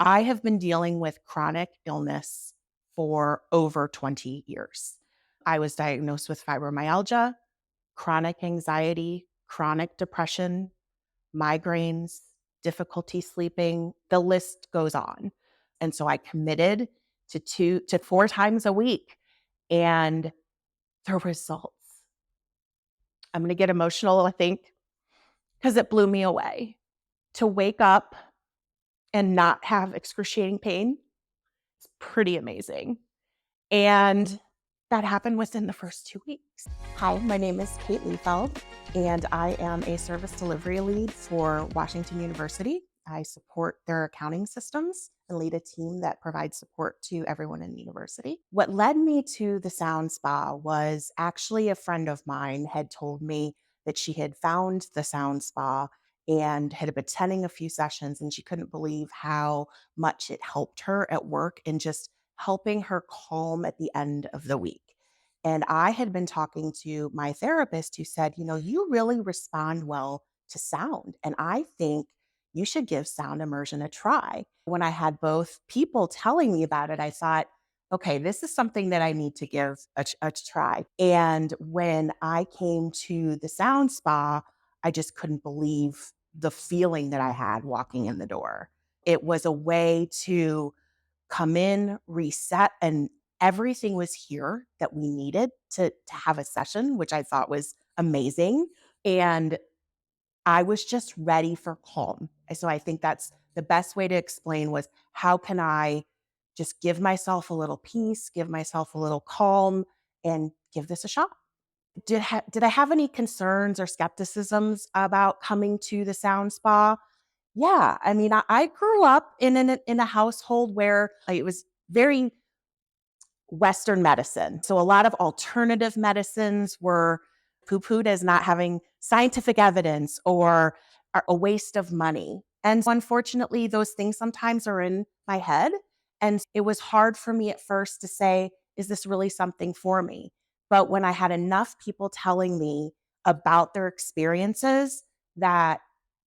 I have been dealing with chronic illness for over 20 years. I was diagnosed with fibromyalgia, chronic anxiety, chronic depression, migraines, difficulty sleeping. The list goes on. And so I committed to 4 times a week. And the results, I'm going to get emotional, I think, because it blew me away. To wake up and not have excruciating pain, it's pretty amazing. And that happened within the first 2 weeks. Hi, my name is Kate Liefeld, and I am a service delivery lead for Washington University. I support their accounting systems and lead a team that provides support to everyone in the university. What led me to the Sound Spa was actually a friend of mine had told me that she had found the Sound Spa and had been attending a few sessions, and she couldn't believe how much it helped her at work and just helping her calm at the end of the week. And I had been talking to my therapist who said, you really respond well to sound. And I think you should give sound immersion a try. When I had both people telling me about it, I thought, okay, this is something that I need to give a try. And when I came to the sound spa, I just couldn't believe the feeling that I had walking in the door. It was a way to come in, reset, and everything was here that we needed to have a session, which I thought was amazing. And I was just ready for calm. And so I think that's the best way to explain was how can I just give myself a little peace, give myself a little calm, and give this a shot. Did I have any concerns or skepticisms about coming to the sound spa? Yeah, I mean, I grew up in a household where it was very Western medicine. So a lot of alternative medicines were poo-pooed as not having scientific evidence or are a waste of money. And unfortunately, those things sometimes are in my head. And it was hard for me at first to say, is this really something for me? But when I had enough people telling me about their experiences, that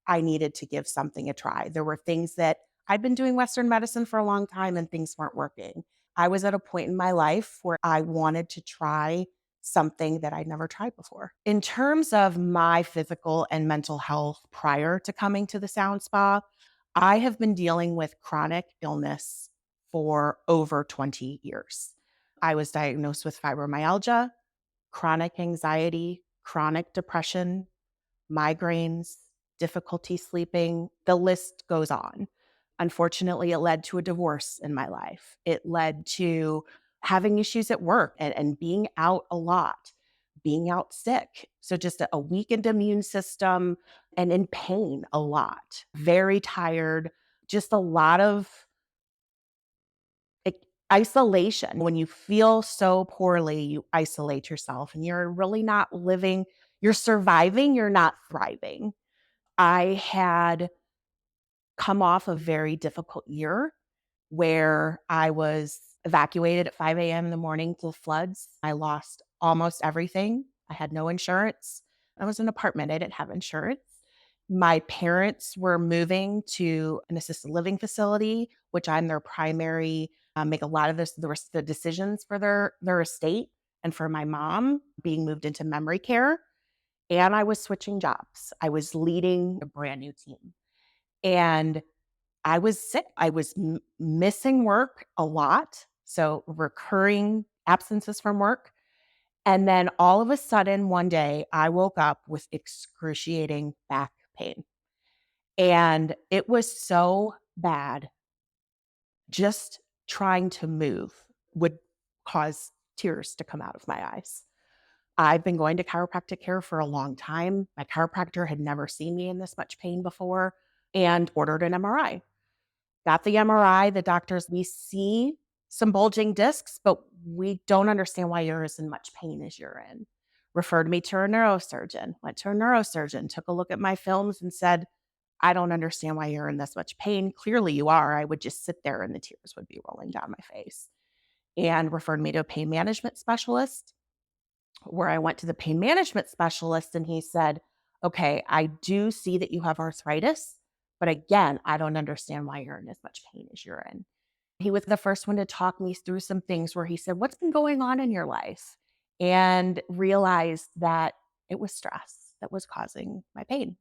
I needed to give something a try. There were things that I'd been doing Western medicine for a long time and things weren't working. I was at a point in my life where I wanted to try something that I'd never tried before. In terms of my physical and mental health prior to coming to the Sound Spa, I have been dealing with chronic illness for over 20 years. I was diagnosed with fibromyalgia, chronic anxiety, chronic depression, migraines, difficulty sleeping. The list goes on. Unfortunately, it led to a divorce in my life. It led to having issues at work and being out a lot, being out sick. So just a weakened immune system and in pain a lot, very tired, just a lot of isolation. When you feel so poorly, you isolate yourself and you're really not living, you're surviving, you're not thriving. I had come off a very difficult year where I was evacuated at 5 a.m. in the morning to the floods. I lost almost everything. I had no insurance. I was in an apartment. I didn't have insurance. My parents were moving to an assisted living facility, which I'm their primary, make a lot of the decisions for their estate. And for my mom being moved into memory care. And I was switching jobs. I was leading a brand new team. And I was sick. I was missing work a lot. So recurring absences from work. And then all of a sudden, one day, I woke up with excruciating back pain. And it was so bad. Just trying to move would cause tears to come out of my eyes. I've been going to chiropractic care for a long time. My chiropractor had never seen me in this much pain before and ordered an MRI. Got the MRI. The doctors, we see some bulging discs, but we don't understand why you're as in much pain as you're in. Referred me to a neurosurgeon, went to a neurosurgeon, took a look at my films and said, I don't understand why you're in this much pain. Clearly you are. I would just sit there and the tears would be rolling down my face. And referred me to a pain management specialist where I went to the pain management specialist and he said, okay, I do see that you have arthritis. But again, I don't understand why you're in as much pain as you're in. He was the first one to talk me through some things where he said, "What's been going on in your life?" And realized that it was stress that was causing my pain.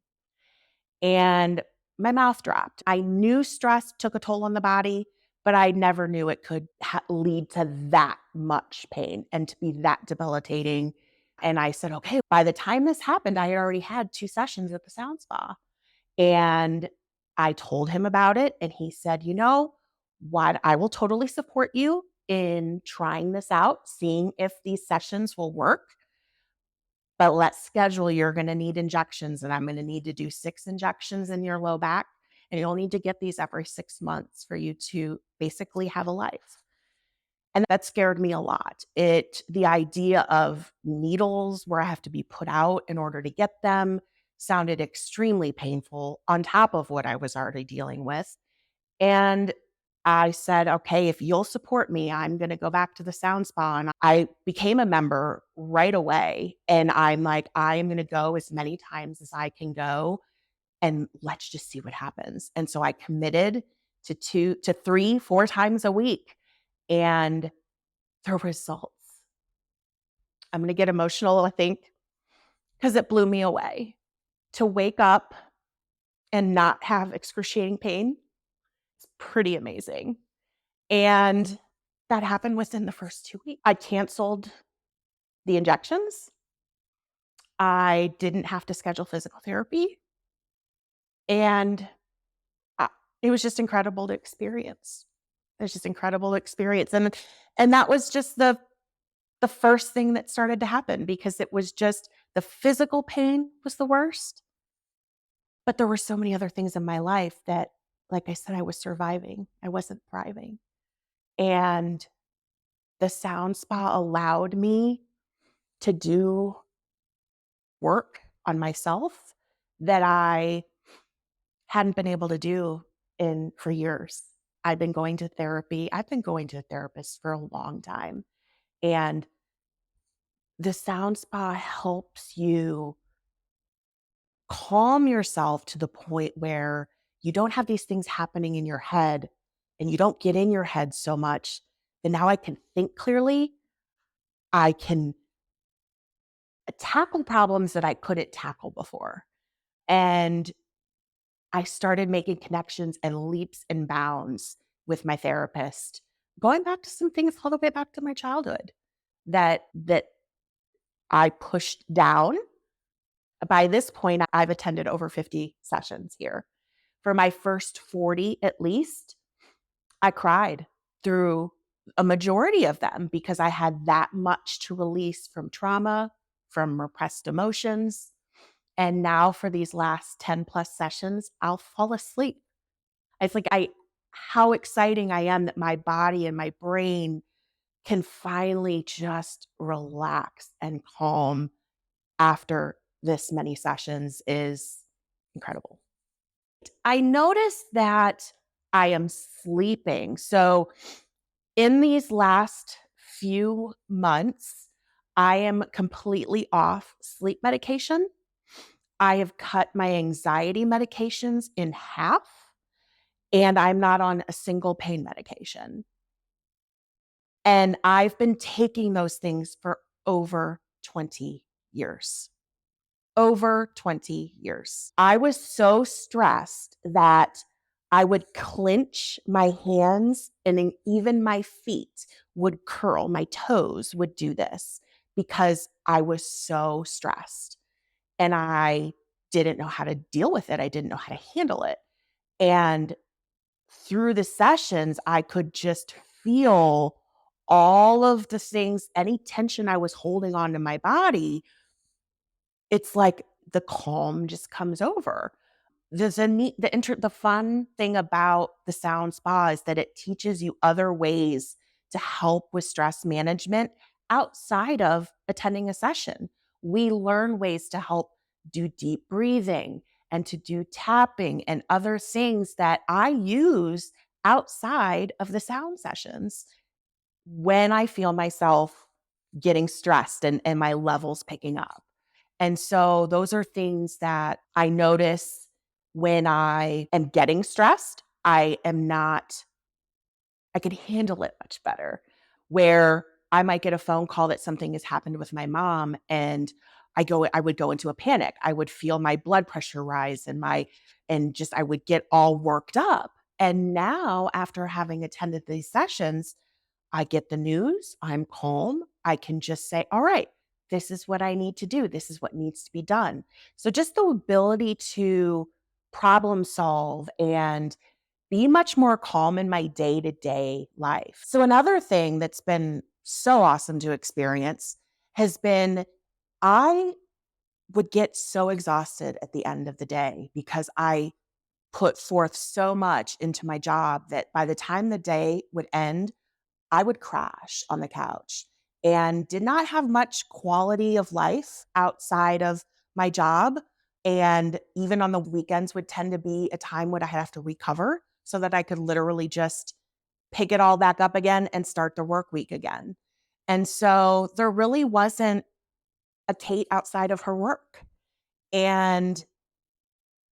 And my mouth dropped. I knew stress took a toll on the body, but I never knew it could lead to that much pain and to be that debilitating. And I said, okay, by the time this happened, I had already had 2 sessions at the sound spa. And I told him about it. And he said, you know what? I will totally support you in trying this out, seeing if these sessions will work. But let's schedule, you're gonna need injections, and I'm gonna need to do 6 injections in your low back, and you'll need to get these every 6 months for you to basically have a life. And that scared me a lot. The idea of needles where I have to be put out in order to get them sounded extremely painful on top of what I was already dealing with. And I said, okay, if you'll support me, I'm going to go back to the sound spa. And I became a member right away. And I'm like, I am going to go as many times as I can go. And let's just see what happens. And so I committed to 2 to 3, 4 times a week. And the results, I'm going to get emotional, I think, because it blew me away. To wake up and not have excruciating pain is pretty amazing. And that happened within the first 2 weeks. I canceled the injections. I didn't have to schedule physical therapy. And I it was just incredible to experience. It was just incredible to experience. And that was just the first thing that started to happen because it was just the physical pain was the worst, but there were so many other things in my life that, like I said, I was surviving. I wasn't thriving. And the sound spa allowed me to do work on myself that I hadn't been able to do in for years. I've been going to therapy. I've been going to a therapist for a long time. And the sound spa helps you calm yourself to the point where you don't have these things happening in your head and you don't get in your head so much. And now I can think clearly. I can tackle problems that I couldn't tackle before. And I started making connections and leaps and bounds with my therapist, going back to some things all the way back to my childhood that I pushed down. By this point, I've attended over 50 sessions here. For my first 40 at least, I cried through a majority of them because I had that much to release from trauma, from repressed emotions. And now for these last 10 plus sessions, I'll fall asleep. It's like how exciting I am that my body and my brain can finally just relax and calm after this many sessions is incredible. I noticed that I am sleeping. So in these last few months, I am completely off sleep medication. I have cut my anxiety medications in half, and I'm not on a single pain medication. And I've been taking those things for over 20 years. Over 20 years. I was so stressed that I would clench my hands and then even my feet would curl. My toes would do this because I was so stressed and I didn't know how to deal with it. I didn't know how to handle it. And through the sessions, I could just feel all of the things, any tension I was holding on to my body. It's like the calm just comes over. There's a neat the fun thing about the sound spa is that it teaches you other ways to help with stress management outside of attending a session. We learn ways to help do deep breathing and to do tapping and other things that I use outside of the sound sessions when I feel myself getting stressed and my levels picking up. And so those are things that I notice When I am getting stressed, I can handle it much better. Where I might get a phone call that something has happened with my mom and I would go into a panic. I would feel my blood pressure rise and just I would get all worked up. And now after having attended these sessions, I get the news, I'm calm. I can just say, all right, this is what I need to do. This is what needs to be done. So just the ability to problem solve and be much more calm in my day to day life. So, another thing that's been so awesome to experience has been I would get so exhausted at the end of the day because I put forth so much into my job that by the time the day would end, I would crash on the couch and did not have much quality of life outside of my job. And even on the weekends would tend to be a time when I have to recover so that I could literally just pick it all back up again and start the work week again. And so there really wasn't a Kate outside of her work. And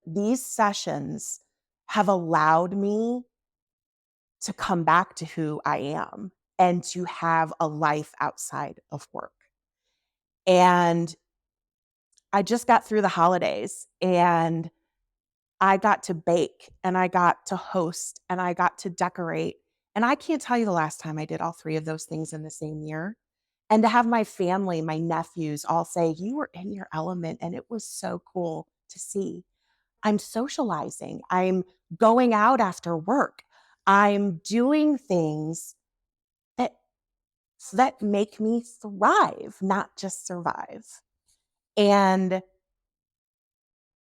these sessions have allowed me to come back to who I am and to have a life outside of work. And I just got through the holidays and I got to bake and I got to host and I got to decorate. And I can't tell you the last time I did all three of those things in the same year. And to have my family, my nephews all say, you were in your element. And it was so cool to see. I'm socializing. I'm going out after work. I'm doing things that make me thrive, not just survive. And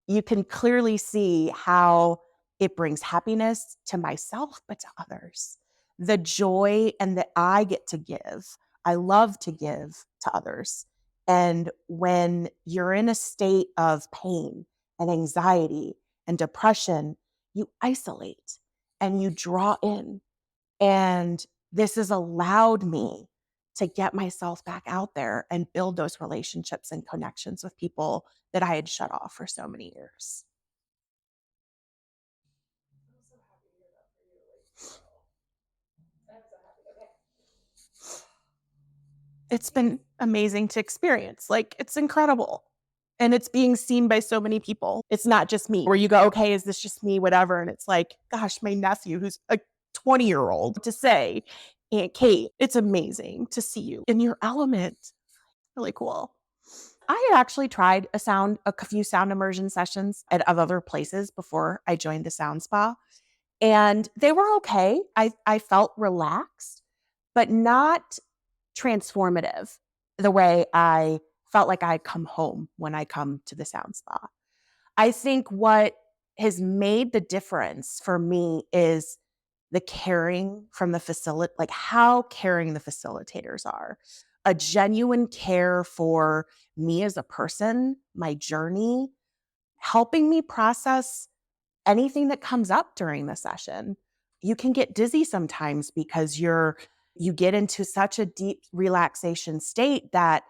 you can clearly see how it brings happiness to myself, but to others. The joy and that I get to give, I love to give to others. And when you're in a state of pain and anxiety and depression, you isolate and you draw in. And this has allowed me to get myself back out there and build those relationships and connections with people that I had shut off for so many years. It's been amazing to experience. Like, it's incredible. And it's being seen by so many people. It's not just me, where you go, okay, is this just me? Whatever. And it's like, gosh, my nephew, who's a 20-year-old, to say, Aunt Kate, it's amazing to see you in your element. Really cool. I had actually tried a few sound immersion sessions of other places before I joined the sound spa, and they were okay. I felt relaxed, but not transformative the way I felt like I'd come home when I come to the sound spa. I think what has made the difference for me is the caring from the facility, like how caring the facilitators are. A genuine care for me as a person, my journey, helping me process anything that comes up during the session. You can get dizzy sometimes because you get into such a deep relaxation state that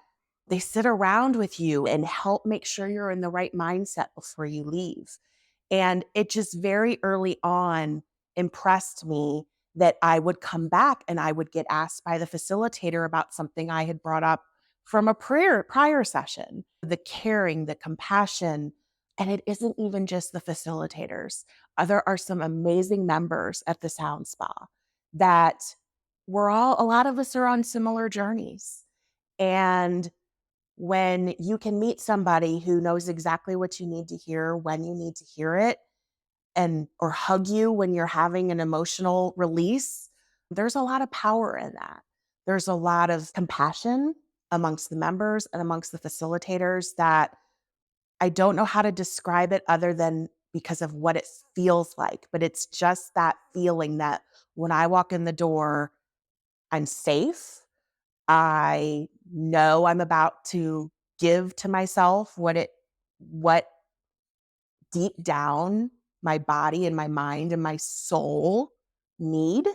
they sit around with you and help make sure you're in the right mindset before you leave. And it just very early on impressed me that I would come back and I would get asked by the facilitator about something I had brought up from a prior session. The caring, the compassion, and it isn't even just the facilitators. There are some amazing members at the Sound Spa that a lot of us are on similar journeys. And when you can meet somebody who knows exactly what you need to hear, when you need to hear it, and or hug you when you're having an emotional release, there's a lot of power in that. There's a lot of compassion amongst the members and amongst the facilitators that I don't know how to describe it other than because of what it feels like, but it's just that feeling that when I walk in the door, I'm safe. I know I'm about to give to myself what deep down my body and my mind and my soul need.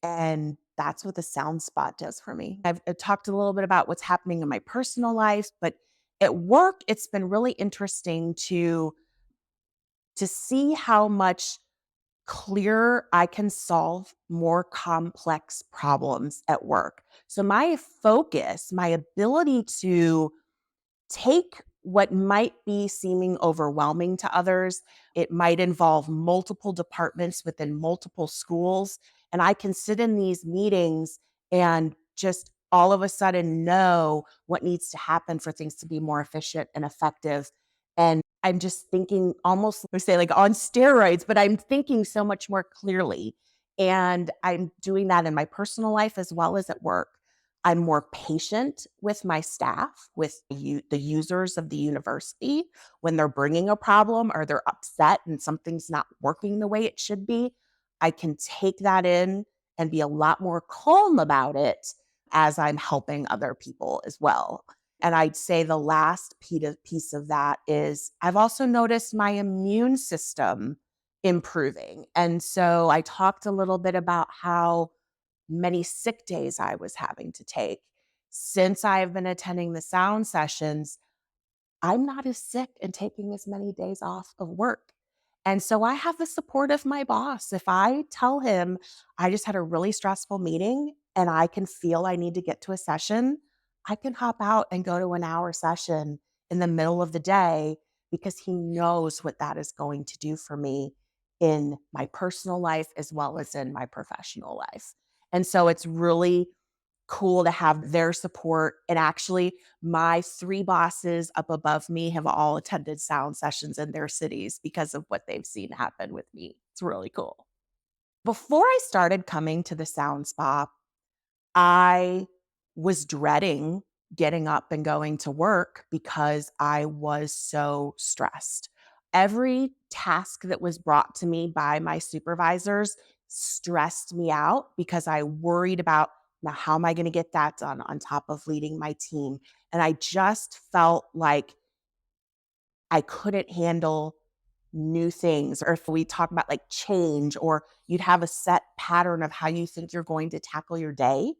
And that's what the sound spot does for me. I've talked a little bit about what's happening in my personal life, but at work, it's been really interesting to to see how much clearer I can solve more complex problems at work. So my focus, my ability to take what might be seeming overwhelming to others. It might involve multiple departments within multiple schools. And I can sit in these meetings and just all of a sudden know what needs to happen for things to be more efficient and effective. And I'm just thinking almost, I say like on steroids, but I'm thinking so much more clearly. And I'm doing that in my personal life as well as at work. I'm more patient with my staff, with the users of the university when they're bringing a problem or they're upset and something's not working the way it should be. I can take that in and be a lot more calm about it as I'm helping other people as well. And I'd say the last piece of that is I've also noticed my immune system improving. And so I talked a little bit about how many sick days I was having to take. Since I have been attending the sound sessions, I'm not as sick and taking as many days off of work. And so I have the support of my boss. If I tell him I just had a really stressful meeting and I can feel I need to get to a session, I can hop out and go to an hour session in the middle of the day because he knows what that is going to do for me in my personal life as well as in my professional life. And so it's really cool to have their support. And actually, my 3 bosses up above me have all attended sound sessions in their cities because of what they've seen happen with me. It's really cool. Before I started coming to the sound spa, I was dreading getting up and going to work because I was so stressed. Every task that was brought to me by my supervisors stressed me out because I worried about now how am I going to get that done on top of leading my team? And I just felt like I couldn't handle new things. Or if we talk about like change, or you'd have a set pattern of how you think you're going to tackle your day,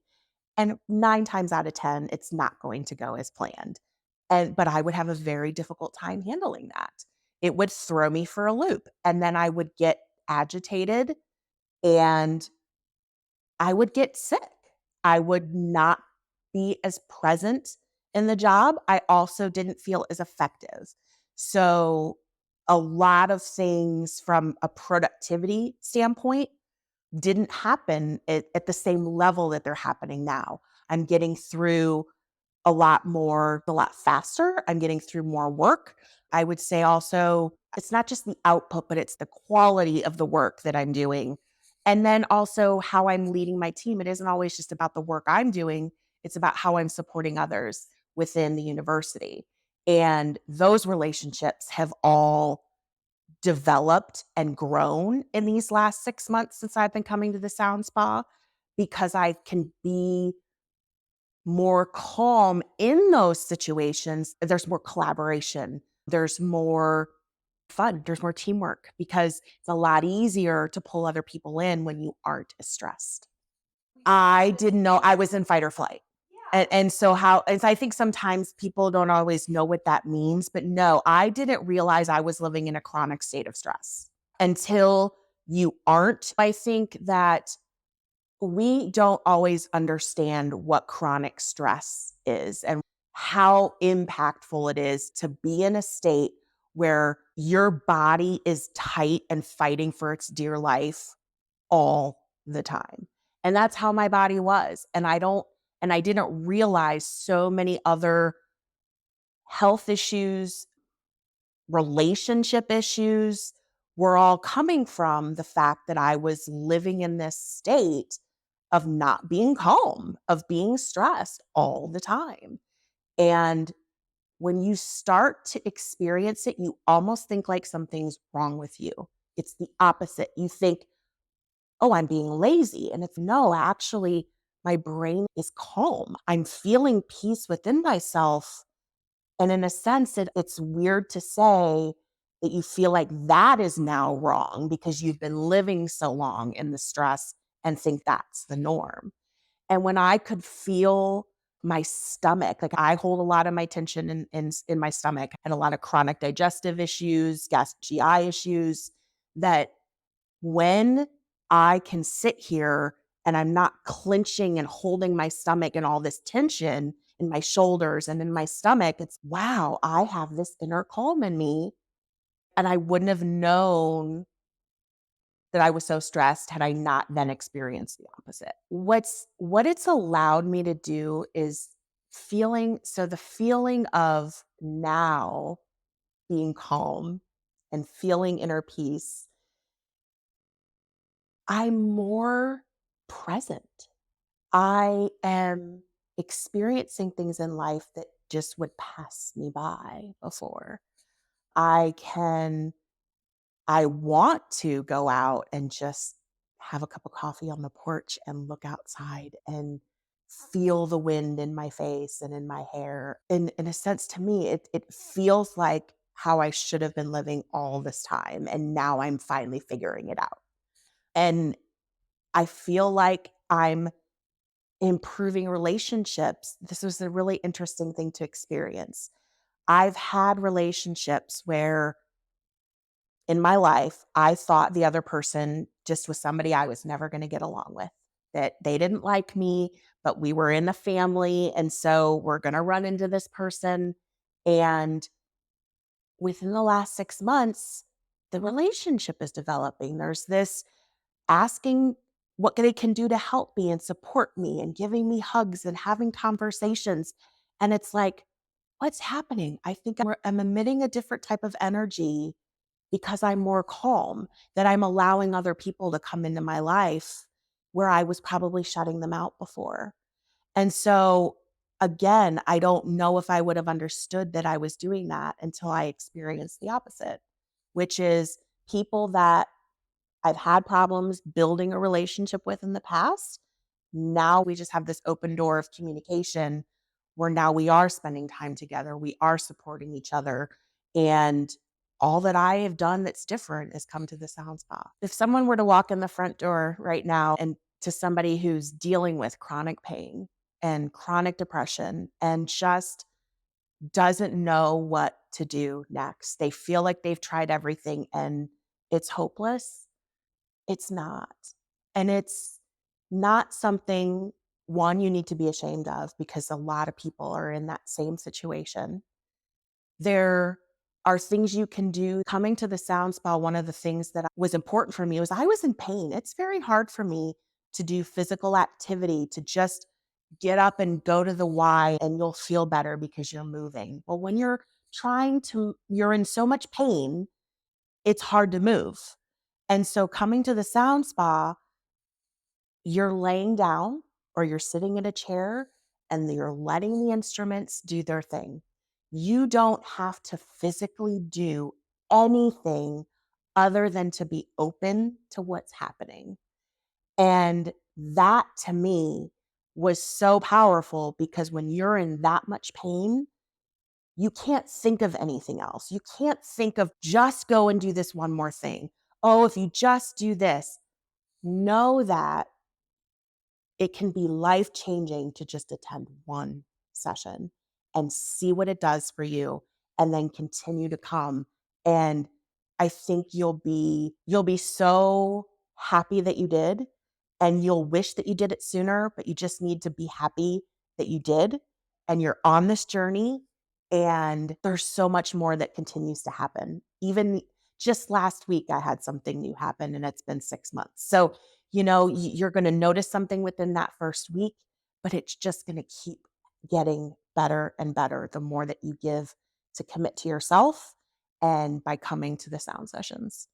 and 9 times out of 10, it's not going to go as planned. But I would have a very difficult time handling that. It would throw me for a loop, and then I would get agitated and I would get sick. I would not be as present in the job. I also didn't feel as effective. So a lot of things from a productivity standpoint didn't happen at the same level that they're happening now. I'm getting through a lot faster. I'm getting through more work. I would say also it's not just the output, but it's the quality of the work that I'm doing. And then also how I'm leading my team. It isn't always just about the work I'm doing, it's about how I'm supporting others within the university. And those relationships have all developed and grown in these last 6 months since I've been coming to the sound spa because I can be more calm in those situations. There's more collaboration, there's more fun, there's more teamwork because it's a lot easier to pull other people in when you aren't as stressed. I didn't know I was in fight or flight. And so I think sometimes people don't always know what that means, but no, I didn't realize I was living in a chronic state of stress until you aren't. I think that we don't always understand what chronic stress is and how impactful it is to be in a state where your body is tight and fighting for its dear life all the time. And that's how my body was. And I didn't realize so many other health issues, relationship issues were all coming from the fact that I was living in this state of not being calm, of being stressed all the time. And when you start to experience it, you almost think like something's wrong with you. It's the opposite. You think, oh, I'm being lazy. And it's no, actually, my brain is calm. I'm feeling peace within myself. And in a sense, it's weird to say that you feel like that is now wrong because you've been living so long in the stress and think that's the norm. And when I could feel my stomach. Like I hold a lot of my tension in my stomach and a lot of chronic digestive issues, gas GI issues that when I can sit here and I'm not clenching and holding my stomach and all this tension in my shoulders and in my stomach, it's wow, I have this inner calm in me. And I wouldn't have known that I was so stressed had I not then experienced the opposite. What it's allowed me to do is the feeling of now being calm and feeling inner peace, I'm more present. I am experiencing things in life that just would pass me by before. I can I want to go out and just have a cup of coffee on the porch and look outside and feel the wind in my face and in my hair. In a sense, to me, it feels like how I should have been living all this time. And now I'm finally figuring it out. And I feel like I'm improving relationships. This was a really interesting thing to experience. I've had relationships where in my life, I thought the other person just was somebody I was never going to get along with, that they didn't like me, but we were in a family. And so we're going to run into this person. And within the last 6 months, the relationship is developing. There's this asking what they can do to help me and support me and giving me hugs and having conversations. And it's like, what's happening? I think I'm emitting a different type of energy because I'm more calm, that I'm allowing other people to come into my life where I was probably shutting them out before. And so, again, I don't know if I would have understood that I was doing that until I experienced the opposite, which is people that I've had problems building a relationship with in the past. Now we just have this open door of communication where now we are spending time together, we are supporting each other. And all that I have done that's different is come to the sound spa. If someone were to walk in the front door right now and to somebody who's dealing with chronic pain and chronic depression and just doesn't know what to do next, they feel like they've tried everything and it's hopeless, it's not. And it's not something, one, you need to be ashamed of because a lot of people are in that same situation. There are things you can do. Coming to the sound spa, one of the things that was important for me was I was in pain. It's very hard for me to do physical activity, to just get up and go to the Y and you'll feel better because you're moving. Well, when you're in so much pain, it's hard to move. And so coming to the sound spa, you're laying down or you're sitting in a chair and you're letting the instruments do their thing. You don't have to physically do anything other than to be open to what's happening. And that to me was so powerful because when you're in that much pain, you can't think of anything else. You can't think of just go and do this one more thing. Oh, if you just do this, know that it can be life changing to just attend one session and see what it does for you and then continue to come. And I think you'll be so happy that you did and you'll wish that you did it sooner, but you just need to be happy that you did and you're on this journey and there's so much more that continues to happen. Even just last week I had something new happen and it's been 6 months. So you're going to notice something within that first week, but it's just going to keep getting better and better the more that you give to commit to yourself and by coming to the sound sessions.